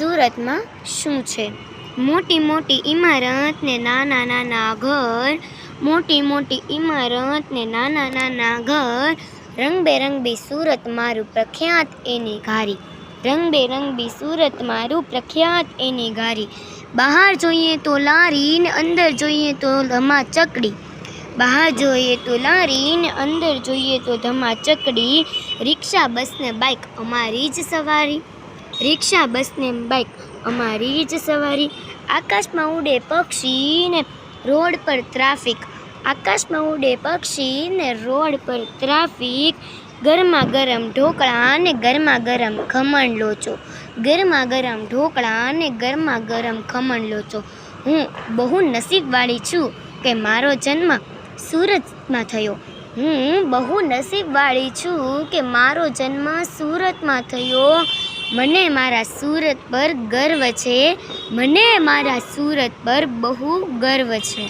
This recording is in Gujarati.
સુરતમાં શું છે? મોટી મોટી ઇમારત ને નાના નાના ઘર, મોટી મોટી ઇમારત ને નાના નાના ઘર, રંગબેરંગી સુરત મારું પ્રખ્યાત એની ઘારી, રંગબેરંગી સુરત મારું પ્રખ્યાત એની ઘારી. બહાર જોઈએ તો લારી ને અંદર જોઈએ તો ધમાચકડી, બહાર જોઈએ તો લારી ને અંદર જોઈએ તો ધમાચકડી. રિક્ષા બસ ને બાઇક અમારી જ સવારી, રિક્ષા બસ ને બાઇક અમારી જ સવારી. આકાશમાં ઉડે પક્ષી ને રોડ પર ટ્રાફિક, આકાશમાં ઉડે પક્ષી ને રોડ પર ટ્રાફિક. ગરમા ગરમ ઢોકળા ને ગરમા ગરમ ખમણ લોચો, ગરમા ગરમ ઢોકળા ને ગરમા ગરમ ખમણ લોચો. હું બહુ નસીબવાળી છું કે મારો જન્મ સુરતમાં થયો, હું બહુ નસીબવાળી છું કે મારો જન્મ સુરતમાં થયો. મને મારા સુરત પર ગર્વ છે, મને મારા સુરત પર બહુ ગર્વ છે.